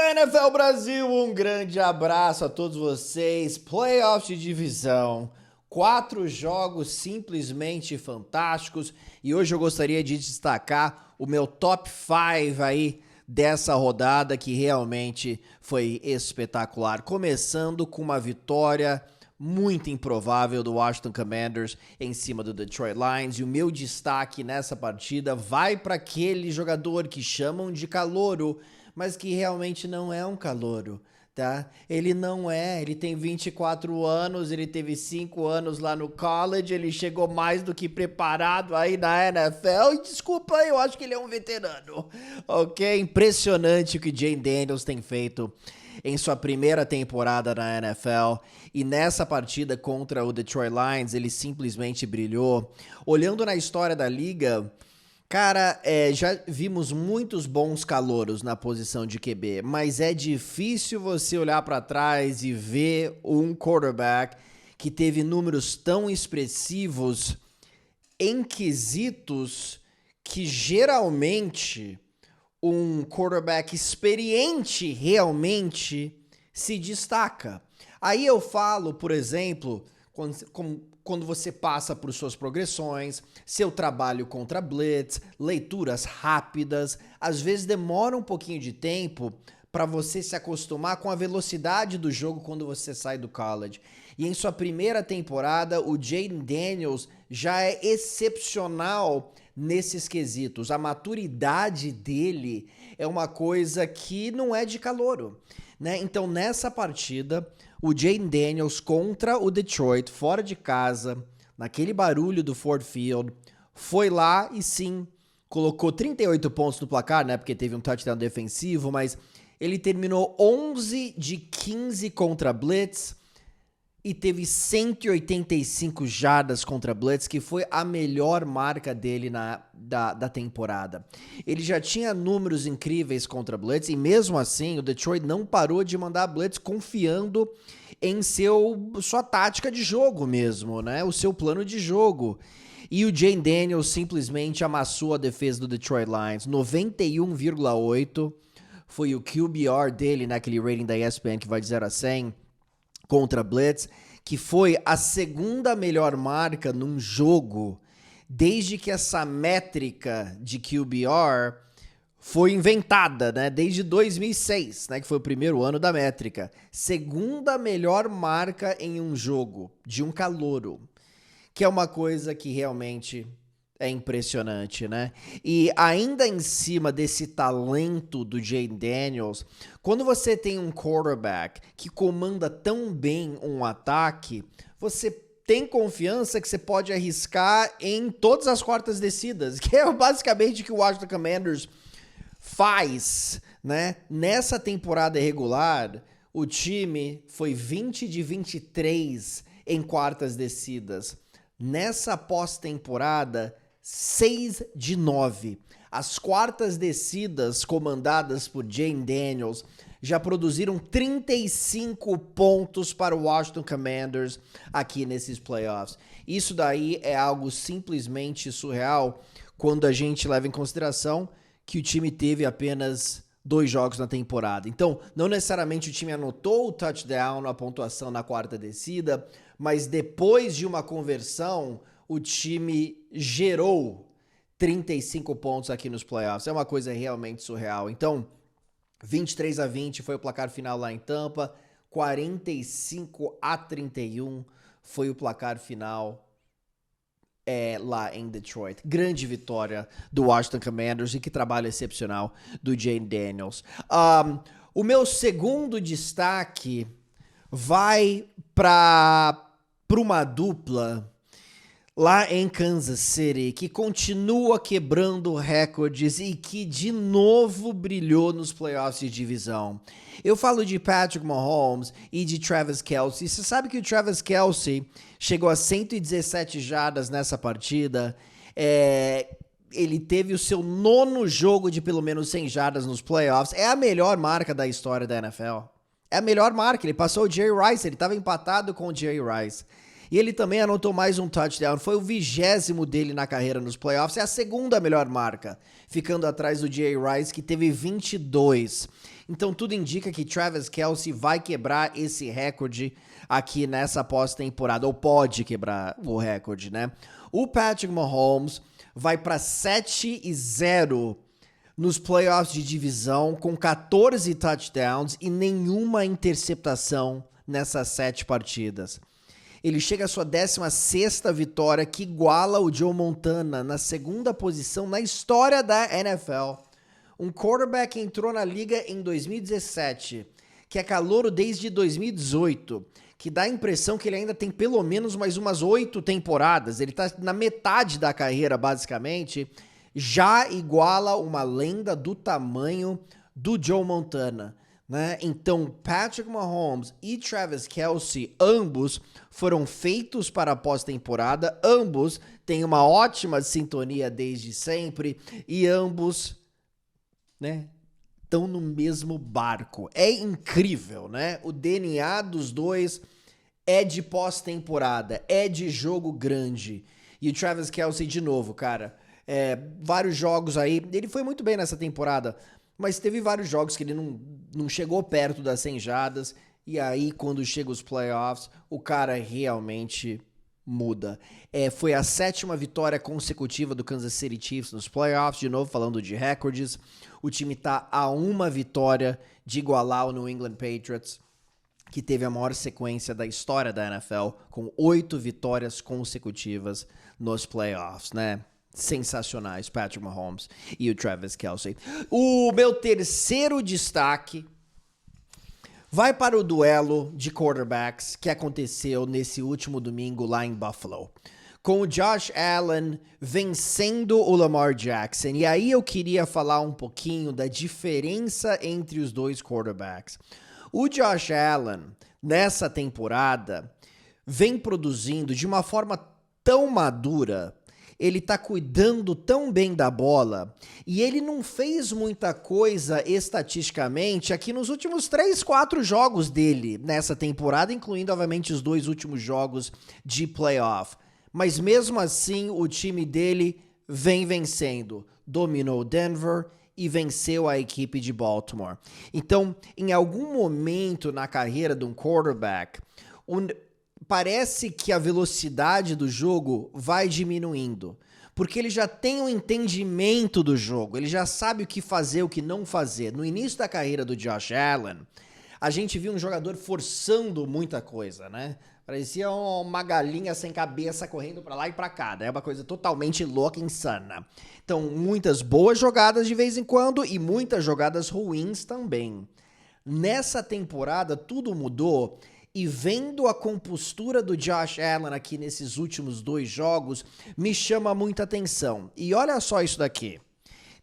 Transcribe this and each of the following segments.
Fala NFL Brasil, um grande abraço a todos vocês. Playoffs de divisão, 4 jogos simplesmente fantásticos e hoje eu gostaria de destacar o meu top 5 aí dessa rodada que realmente foi espetacular. Começando com uma vitória muito improvável do Washington Commanders em cima do Detroit Lions, e o meu destaque nessa partida vai para aquele jogador que chamam de calouro, mas que realmente não é um calouro, tá? Ele não é, ele tem 24 anos, ele teve 5 anos lá no college, ele chegou mais do que preparado aí na NFL, e desculpa, eu acho que ele é um veterano, ok? Impressionante o que Jayden Daniels tem feito em sua primeira temporada na NFL, e nessa partida contra o Detroit Lions, ele simplesmente brilhou. Olhando na história da liga, cara, já vimos muitos bons calouros na posição de QB, mas é difícil você olhar para trás e ver um quarterback que teve números tão expressivos em quesitos que geralmente um quarterback experiente realmente se destaca. Aí eu falo, por exemplo, quando você passa por suas progressões, seu trabalho contra blitz, leituras rápidas, às vezes demora um pouquinho de tempo para você se acostumar com a velocidade do jogo quando você sai do college. E em sua primeira temporada, o Jayden Daniels já é excepcional nesses quesitos. A maturidade dele é uma coisa que não é de calouro, né? Então, nessa partida, o Jayden Daniels contra o Detroit, fora de casa, naquele barulho do Ford Field, foi lá e sim, colocou 38 pontos no placar, né? Porque teve um touchdown defensivo, mas ele terminou 11 de 15 contra blitz e teve 185 jardas contra blitz, que foi a melhor marca dele da temporada. Ele já tinha números incríveis contra blitz, e mesmo assim o Detroit não parou de mandar blitz, confiando em sua tática de jogo mesmo, né? O seu plano de jogo. E o Jayden Daniels simplesmente amassou a defesa do Detroit Lions. 91,8 foi o QBR dele naquele rating da ESPN que vai de 0 a 100 contra blitz, que foi a segunda melhor marca num jogo desde que essa métrica de QBR foi inventada, né? Desde 2006, né? Que foi o primeiro ano da métrica. Segunda melhor marca em um jogo de um calouro, que é uma coisa que realmente é impressionante, né? E ainda em cima desse talento do Jayden Daniels, quando você tem um quarterback que comanda tão bem um ataque, você tem confiança que você pode arriscar em todas as quartas descidas, que é basicamente o que o Washington Commanders faz, né? Nessa temporada regular, o time foi 20 de 23 em quartas descidas. Nessa pós-temporada, 6 de 9. As quartas descidas comandadas por Jayden Daniels já produziram 35 pontos para o Washington Commanders aqui nesses playoffs. Isso daí é algo simplesmente surreal quando a gente leva em consideração que o time teve apenas 2 jogos na temporada. Então, não necessariamente o time anotou o touchdown, a pontuação na quarta descida, mas depois de uma conversão, o time gerou 35 pontos aqui nos playoffs. É uma coisa realmente surreal. Então, 23 a 20 foi o placar final lá em Tampa, 45 a 31 foi o placar final lá em Detroit. Grande vitória do Washington Commanders, e que trabalho excepcional do Jayden Daniels. O meu segundo destaque vai para uma dupla lá em Kansas City, que continua quebrando recordes e que de novo brilhou nos playoffs de divisão. Eu falo de Patrick Mahomes e de Travis Kelce. Você sabe que o Travis Kelce chegou a 117 jardas nessa partida. Ele teve o seu 9º jogo de pelo menos 100 jardas nos playoffs. É a melhor marca da história da NFL. É a melhor marca. Ele passou o Jerry Rice. Ele estava empatado com o Jerry Rice. E ele também anotou mais um touchdown. Foi o 20º dele na carreira nos playoffs. É a segunda melhor marca, ficando atrás do Jerry Rice, que teve 22. Então tudo indica que Travis Kelce vai quebrar esse recorde aqui nessa pós-temporada, ou pode quebrar o recorde, né? O Patrick Mahomes vai para 7-0 nos playoffs de divisão, com 14 touchdowns e nenhuma interceptação nessas 7 partidas. Ele chega à sua 16ª vitória, que iguala o Joe Montana na 2ª posição na história da NFL. Um quarterback que entrou na liga em 2017, que é calouro desde 2018, que dá a impressão que ele ainda tem pelo menos mais umas 8 temporadas, ele tá na metade da carreira, basicamente, já iguala uma lenda do tamanho do Joe Montana, né? Então, Patrick Mahomes e Travis Kelce, ambos foram feitos para a pós-temporada, ambos têm uma ótima sintonia desde sempre, e ambos, né, estão no mesmo barco. É incrível, né? O DNA dos dois é de pós-temporada, é de jogo grande. E o Travis Kelce, de novo, cara, vários jogos aí, ele foi muito bem nessa temporada, mas teve vários jogos que ele não chegou perto das 100 jardas, e aí quando chega os playoffs, o cara realmente muda. Foi a 7ª vitória consecutiva do Kansas City Chiefs nos playoffs, de novo falando de recordes. O time tá a uma vitória de igualar o New England Patriots, que teve a maior sequência da história da NFL, com 8 vitórias consecutivas nos playoffs, né? Sensacionais, Patrick Mahomes e o Travis Kelce. O meu terceiro destaque vai para o duelo de quarterbacks que aconteceu nesse último domingo lá em Buffalo, com o Josh Allen vencendo o Lamar Jackson. E aí eu queria falar um pouquinho da diferença entre os dois quarterbacks. O Josh Allen, nessa temporada, vem produzindo de uma forma tão madura, ele tá cuidando tão bem da bola, e ele não fez muita coisa estatisticamente aqui nos últimos 3, 4 jogos dele nessa temporada, incluindo, obviamente, os 2 últimos jogos de playoff. Mas mesmo assim, o time dele vem vencendo. Dominou Denver e venceu a equipe de Baltimore. Então, em algum momento na carreira de um quarterback, parece que a velocidade do jogo vai diminuindo, porque ele já tem um entendimento do jogo, ele já sabe o que fazer, o que não fazer. No início da carreira do Josh Allen, a gente viu um jogador forçando muita coisa, né? Parecia uma galinha sem cabeça correndo pra lá e pra cá, né? Uma coisa totalmente louca e insana. Então, muitas boas jogadas de vez em quando e muitas jogadas ruins também. Nessa temporada, tudo mudou. E vendo a compostura do Josh Allen aqui nesses últimos 2 jogos, me chama muita atenção. E olha só isso daqui.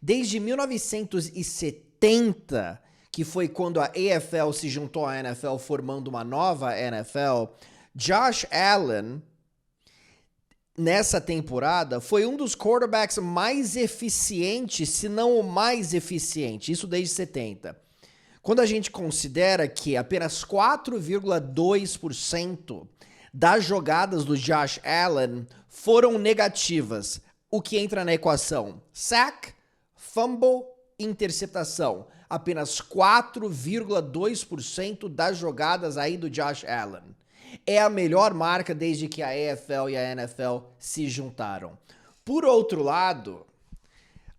Desde 1970, que foi quando a AFL se juntou à NFL formando uma nova NFL, Josh Allen, nessa temporada, foi um dos quarterbacks mais eficientes, se não o mais eficiente. Isso desde 70. Quando a gente considera que apenas 4,2% das jogadas do Josh Allen foram negativas, o que entra na equação? Sack, fumble, interceptação. Apenas 4,2% das jogadas aí do Josh Allen. É a melhor marca desde que a AFL e a NFL se juntaram. Por outro lado,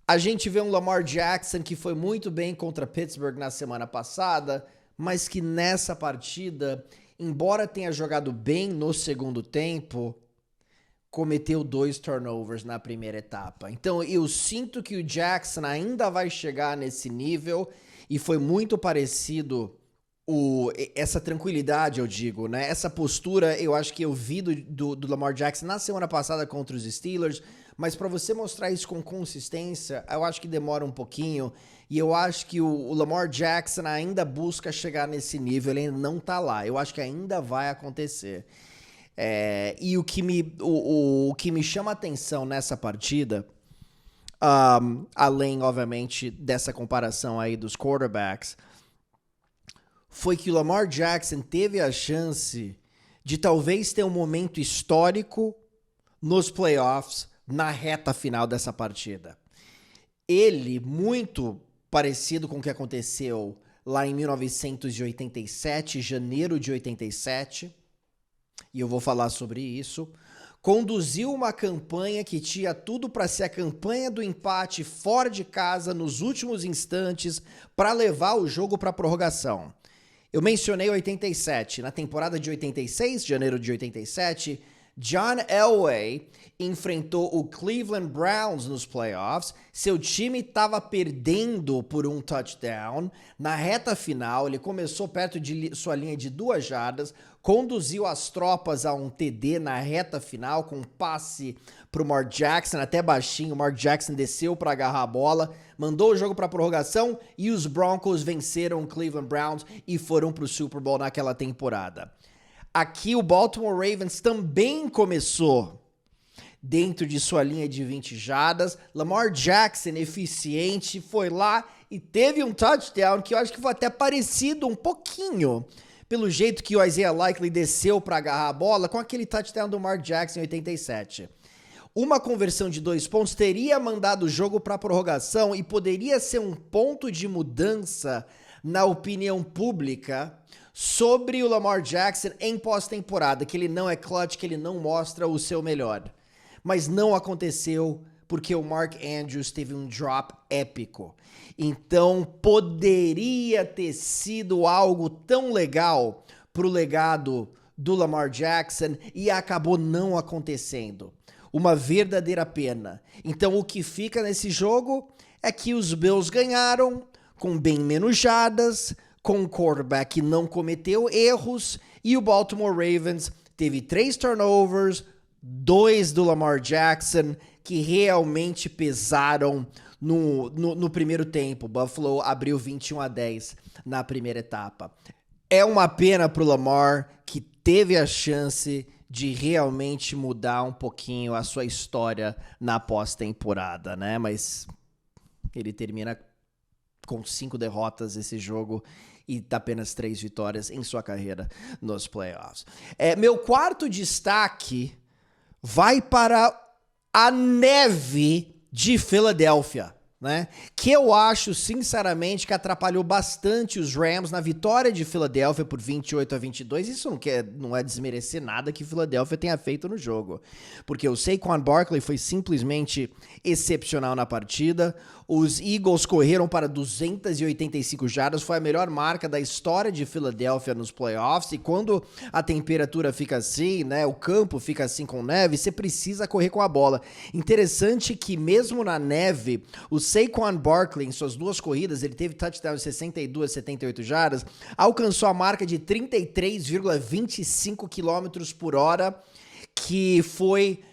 a gente vê um Lamar Jackson que foi muito bem contra Pittsburgh na semana passada, mas que nessa partida, embora tenha jogado bem no segundo tempo, cometeu 2 turnovers na primeira etapa. Então eu sinto que o Jackson ainda vai chegar nesse nível, e foi muito parecido essa tranquilidade, eu digo, né? Essa postura eu acho que eu vi do Lamar Jackson na semana passada contra os Steelers, mas para você mostrar isso com consistência, eu acho que demora um pouquinho, e eu acho que o Lamar Jackson ainda busca chegar nesse nível, ele ainda não tá lá, eu acho que ainda vai acontecer. E o que me chama a atenção nessa partida, além, obviamente, dessa comparação aí dos quarterbacks, foi que o Lamar Jackson teve a chance de talvez ter um momento histórico nos playoffs na reta final dessa partida. Ele, muito parecido com o que aconteceu lá em 1987, janeiro de 87, e eu vou falar sobre isso. Conduziu uma campanha que tinha tudo para ser a campanha do empate fora de casa nos últimos instantes para levar o jogo para a prorrogação. Eu mencionei 87. Na temporada de 86, janeiro de 87, John Elway enfrentou o Cleveland Browns nos playoffs. Seu time estava perdendo por um touchdown. Na reta final, ele começou perto de sua linha de 2 jardas, conduziu as tropas a um TD na reta final com um passe para o Mark Jackson, até baixinho. O Mark Jackson desceu para agarrar a bola, mandou o jogo para prorrogação e os Broncos venceram o Cleveland Browns e foram para o Super Bowl naquela temporada. Aqui o Baltimore Ravens também começou dentro de sua linha de 20 jardas. Lamar Jackson, eficiente, foi lá e teve um touchdown que eu acho que foi até parecido um pouquinho pelo jeito que o Isaiah Likely desceu para agarrar a bola com aquele touchdown do Mark Jackson em 87. Uma conversão de 2 pontos teria mandado o jogo para prorrogação e poderia ser um ponto de mudança na opinião pública sobre o Lamar Jackson em pós-temporada, que ele não é clutch, que ele não mostra o seu melhor. Mas não aconteceu porque o Mark Andrews teve um drop épico. Então poderia ter sido algo tão legal pro legado do Lamar Jackson e acabou não acontecendo. Uma verdadeira pena. Então o que fica nesse jogo é que os Bills ganharam com bem menos jardas, com um quarterback que não cometeu erros, e o Baltimore Ravens teve 3 turnovers, 2 do Lamar Jackson, que realmente pesaram no primeiro tempo. Buffalo abriu 21-10 na primeira etapa. É uma pena pro Lamar, que teve a chance de realmente mudar um pouquinho a sua história na pós-temporada, né? Mas ele termina com 5 derrotas esse jogo e apenas 3 vitórias em sua carreira nos playoffs. Meu quarto destaque vai para a neve de Filadélfia, né? Que eu acho, sinceramente, que atrapalhou bastante os Rams na vitória de Filadélfia por 28-22. Isso não é desmerecer nada que Filadélfia tenha feito no jogo, porque o Saquon Barkley foi simplesmente excepcional na partida. Os Eagles correram para 285 jardas, foi a melhor marca da história de Filadélfia nos playoffs, e quando a temperatura fica assim, né, o campo fica assim com neve, você precisa correr com a bola. Interessante que mesmo na neve, o Saquon Barkley, em suas 2 corridas, ele teve touchdown de 62, 78 jardas, alcançou a marca de 33,25 km por hora, que foi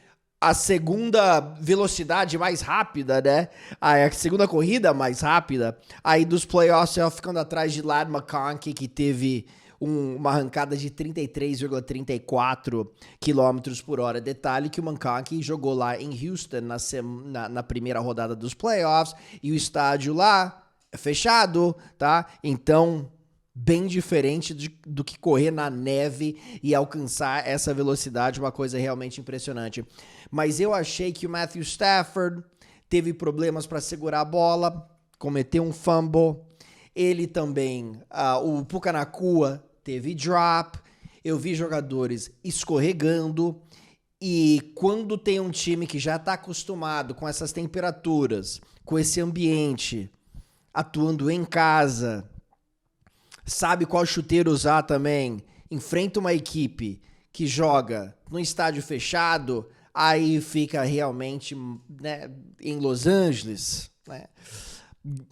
a segunda velocidade mais rápida, né? A segunda corrida mais rápida. Aí dos playoffs, ela ficando atrás de Ladd McConkey, que teve uma arrancada de 33,34 km por hora. Detalhe que o McConkey jogou lá em Houston na primeira rodada dos playoffs, e o estádio lá é fechado, tá? Então, bem diferente do que correr na neve e alcançar essa velocidade, uma coisa realmente impressionante. Mas eu achei que o Matthew Stafford teve problemas para segurar a bola, cometeu um fumble. Ele também, o Puka Nacua, teve drop. Eu vi jogadores escorregando. E quando tem um time que já está acostumado com essas temperaturas, com esse ambiente, atuando em casa, sabe qual chuteiro usar também, enfrenta uma equipe que joga no estádio fechado, aí fica realmente, né, em Los Angeles, né,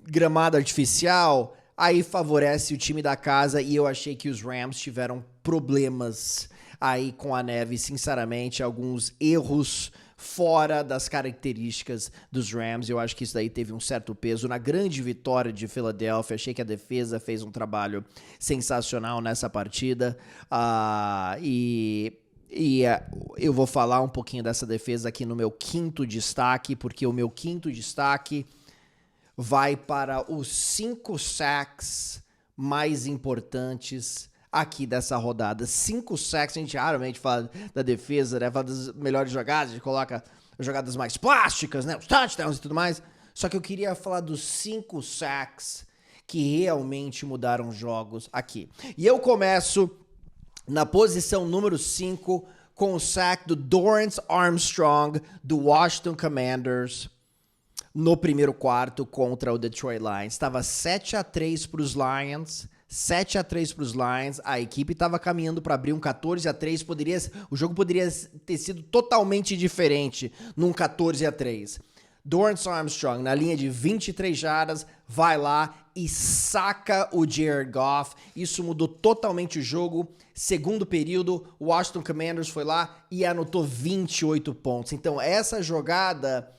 gramado artificial, aí favorece o time da casa, e eu achei que os Rams tiveram problemas aí com a neve, sinceramente, alguns erros fora das características dos Rams. Eu acho que isso daí teve um certo peso na grande vitória de Filadélfia. Achei que a defesa fez um trabalho sensacional nessa partida, eu vou falar um pouquinho dessa defesa aqui no meu quinto destaque, porque o meu quinto destaque vai para os 5 sacks mais importantes aqui dessa rodada. 5 sacks, a gente raramente fala da defesa, né? Fala das melhores jogadas, a gente coloca as jogadas mais plásticas, né? Os touchdowns e tudo mais. Só que eu queria falar dos 5 sacks que realmente mudaram jogos aqui. E eu começo na posição número 5 com o sack do Dorrance Armstrong do Washington Commanders no primeiro quarto contra o Detroit Lions. Estava 7-3 para os Lions. 7-3 para os Lions, a equipe estava caminhando para abrir um 14-3, o jogo poderia ter sido totalmente diferente num 14-3. Dorrance Armstrong, na linha de 23 jardas, vai lá e saca o Jared Goff. Isso mudou totalmente o jogo. Segundo período, o Washington Commanders foi lá e anotou 28 pontos. Então essa jogada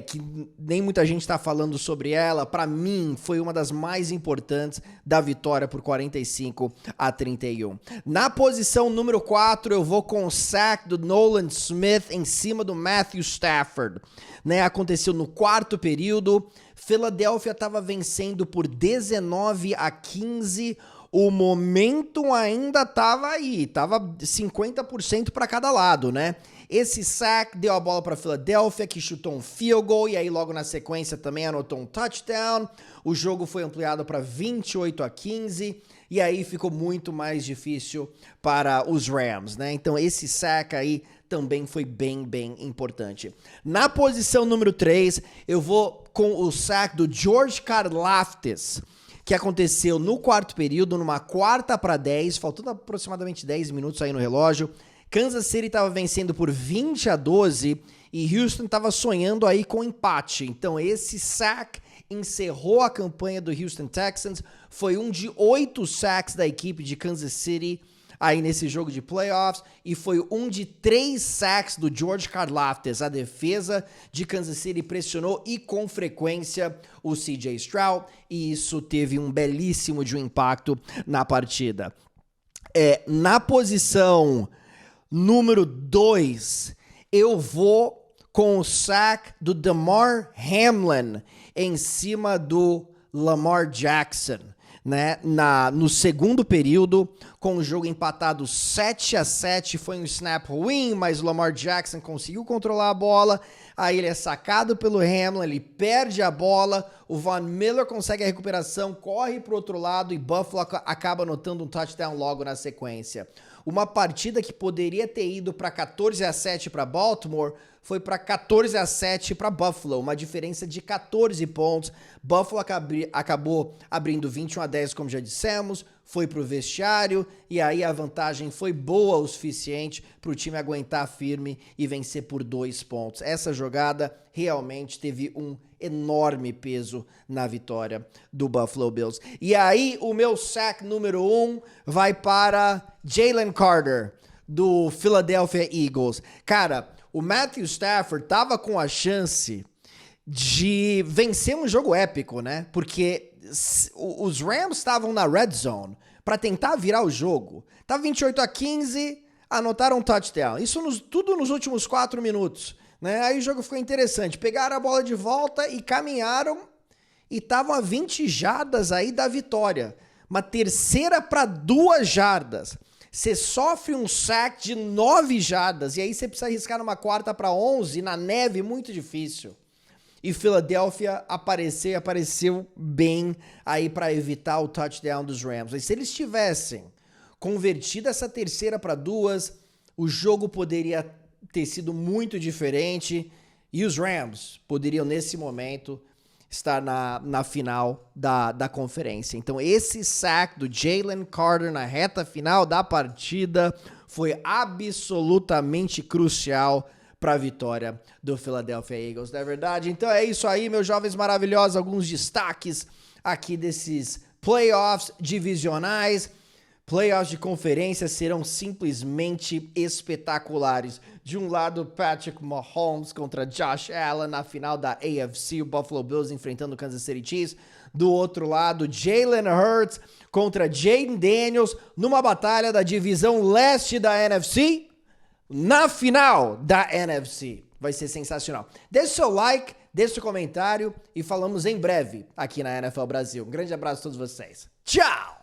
que nem muita gente está falando sobre ela, para mim foi uma das mais importantes da vitória por 45-31. Na posição número 4, eu vou com o sack do Nolan Smith em cima do Matthew Stafford. Né, aconteceu no quarto período, Philadelphia estava vencendo por 19-15, o momento ainda estava aí, estava 50% para cada lado, né? Esse sack deu a bola para Philadelphia, que chutou um field goal, e aí logo na sequência também anotou um touchdown. O jogo foi ampliado para 28-15, e aí ficou muito mais difícil para os Rams, né? Então esse sack aí também foi bem importante. Na posição número 3, eu vou com o sack do George Karlaftis, que aconteceu no quarto período, numa 4ª-10, faltando aproximadamente 10 minutos aí no relógio. Kansas City estava vencendo por 20-12 e Houston estava sonhando aí com empate. Então esse sack encerrou a campanha do Houston Texans. Foi um de 8 sacks da equipe de Kansas City aí nesse jogo de playoffs, e foi um de 3 sacks do George Karlaftis. A defesa de Kansas City pressionou e com frequência o CJ Stroud, e isso teve um belíssimo de um impacto na partida. Na posição número 2, eu vou com o sack do Damar Hamlin em cima do Lamar Jackson, né? No segundo período, com o jogo empatado 7-7, foi um snap ruim, mas o Lamar Jackson conseguiu controlar a bola, aí ele é sacado pelo Hamlin, ele perde a bola, o Von Miller consegue a recuperação, corre para o outro lado e Buffalo acaba anotando um touchdown logo na sequência. Uma partida que poderia ter ido para 14-7 para Baltimore, foi para 14-7 para Buffalo, uma diferença de 14 pontos. Buffalo acabou abrindo 21-10, como já dissemos, foi para o vestiário, e aí a vantagem foi boa o suficiente para o time aguentar firme e vencer por 2 pontos. Essa jogada realmente teve um enorme peso na vitória do Buffalo Bills. E aí o meu sack número 1 vai para Jalen Carter, do Philadelphia Eagles. Cara, o Matthew Stafford tava com a chance de vencer um jogo épico, né? Porque os Rams estavam na red zone para tentar virar o jogo. Tava 28-15, anotaram um touchdown. Isso tudo nos últimos 4 minutos, né? Aí o jogo ficou interessante. Pegaram a bola de volta e caminharam e estavam a 20 jardas aí da vitória. Uma terceira para 2 jardas. Você sofre um sack de 9 jardas e aí você precisa arriscar numa 4ª-11 na neve, muito difícil. E Philadelphia apareceu bem aí para evitar o touchdown dos Rams. Mas se eles tivessem convertido essa terceira para 2, o jogo poderia ter sido muito diferente e os Rams poderiam, nesse momento, estar na final da conferência. Então esse sack do Jalen Carter na reta final da partida foi absolutamente crucial para a vitória do Philadelphia Eagles, não é verdade? Então é isso aí, meus jovens maravilhosos, alguns destaques aqui desses playoffs divisionais. Playoffs de conferência serão simplesmente espetaculares. De um lado, Patrick Mahomes contra Josh Allen na final da AFC, o Buffalo Bills enfrentando o Kansas City Chiefs. Do outro lado, Jalen Hurts contra Jayden Daniels numa batalha da divisão leste da NFC na final da NFC. Vai ser sensacional. Deixe seu like, deixe seu comentário e falamos em breve aqui na NFL Brasil. Um grande abraço a todos vocês. Tchau!